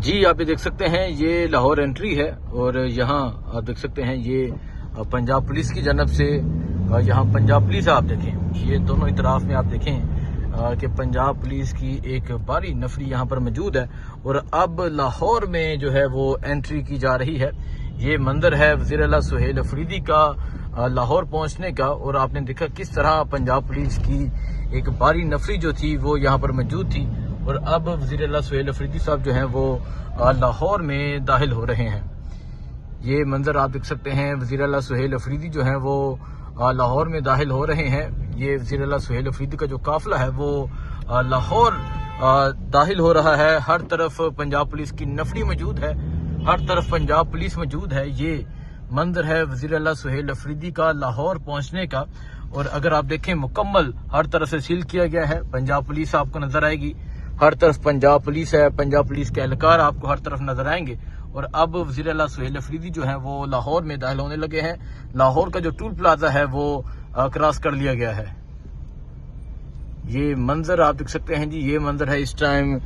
جی آپ یہ دیکھ سکتے ہیں یہ لاہور انٹری ہے اور یہاں آپ دیکھ سکتے ہیں یہ پنجاب پولیس کی جانب سے یہاں پنجاب پولیس آپ دیکھیں یہ دونوں اطراف میں آپ دیکھیں کہ پنجاب پولیس کی ایک بھاری نفری یہاں پر موجود ہے اور اب لاہور میں جو ہے وہ انٹری کی جا رہی ہے۔ یہ منظر ہے وزیر اعلیٰ سہیل افریدی کا لاہور پہنچنے کا اور آپ نے دیکھا کس طرح پنجاب پولیس کی ایک بھاری نفری جو تھی وہ یہاں پر موجود تھی اور اب وزیر اعلیٰ سہیل افریدی صاحب جو ہیں وہ لاہور میں داخل ہو رہے ہیں۔ یہ منظر آپ دیکھ سکتے ہیں وزیر اعلیٰ سہیل افریدی جو ہیں وہ لاہور میں داخل ہو رہے ہیں۔ یہ وزیر اعلیٰ سہیل افریدی کا جو قافلہ ہے وہ لاہور داخل ہو رہا ہے۔ ہر طرف پنجاب پولیس کی نفری موجود ہے، ہر طرف پنجاب پولیس موجود ہے۔ یہ منظر ہے وزیر اعلیٰ سہیل افریدی کا لاہور پہنچنے کا اور اگر آپ دیکھیں مکمل ہر طرف سے سیل کیا گیا ہے۔ پنجاب پولیس آپ کو نظر آئے گی، ہر طرف پنجاب پولیس ہے، پنجاب پولیس کے اہلکار آپ کو ہر طرف نظر آئیں گے اور اب وزیر اعلیٰ سہیل افریدی جو ہیں وہ لاہور میں داخل ہونے لگے ہیں۔ لاہور کا جو ٹول پلازا ہے وہ کراس کر لیا گیا ہے۔ یہ منظر آپ دیکھ سکتے ہیں جی، یہ منظر ہے اس ٹائم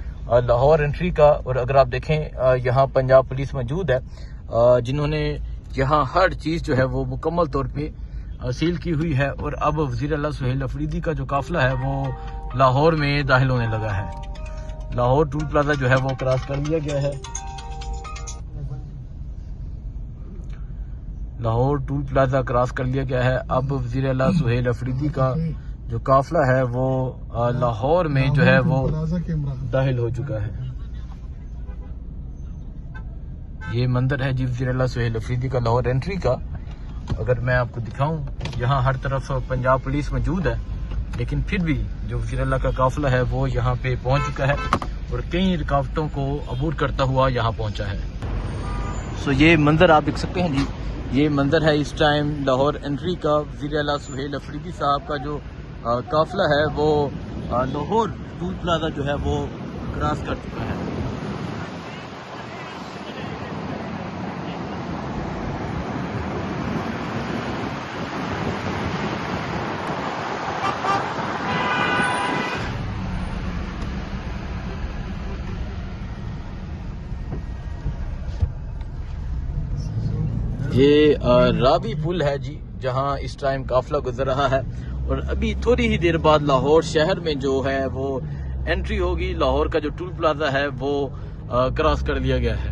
لاہور انٹری کا اور اگر آپ دیکھیں یہاں پنجاب پولیس موجود ہے جنہوں نے یہاں ہر چیز جو ہے وہ مکمل طور پہ سیل کی ہوئی ہے اور اب وزیر اعلیٰ سہیل افریدی کا جو قافلہ ہے وہ لاہور میں داخل ہونے لگا ہے۔ لاہور ٹول پلازا جو ہے وہ کراس کر لیا گیا ہے۔ لاہور ٹول پلازا کراس کر لیا گیا ہے۔ اب وزیر اعلیٰ سہیل افریدی کا جو قافلہ ہے وہ لاہور میں جو ہے وہ داخل ہو چکا ہے۔ یہ منظر ہے جی وزیر اعلیٰ سہیل افریدی کا لاہور انٹری کا۔ اگر میں آپ کو دکھاؤں یہاں ہر طرف پنجاب پولیس موجود ہے لیکن پھر بھی جو وزیر اعلیٰ کا قافلہ ہے وہ یہاں پہ پہنچ چکا ہے اور کئی رکاوٹوں کو عبور کرتا ہوا یہاں پہنچا ہے۔ سو یہ منظر آپ دیکھ سکتے ہیں جی، یہ منظر ہے اس ٹائم لاہور انٹری کا۔ وزیر اعلیٰ سہیل افریدی صاحب کا جو قافلہ ہے وہ لاہور ٹول پلازا جو ہے وہ کراس کر چکا ہے۔ یہ رابی پل ہے جی جہاں اس ٹائم قافلہ گزر رہا ہے اور ابھی تھوڑی ہی دیر بعد لاہور شہر میں جو ہے وہ انٹری ہوگی۔ لاہور کا جو ٹول پلازا ہے وہ کراس کر لیا گیا ہے۔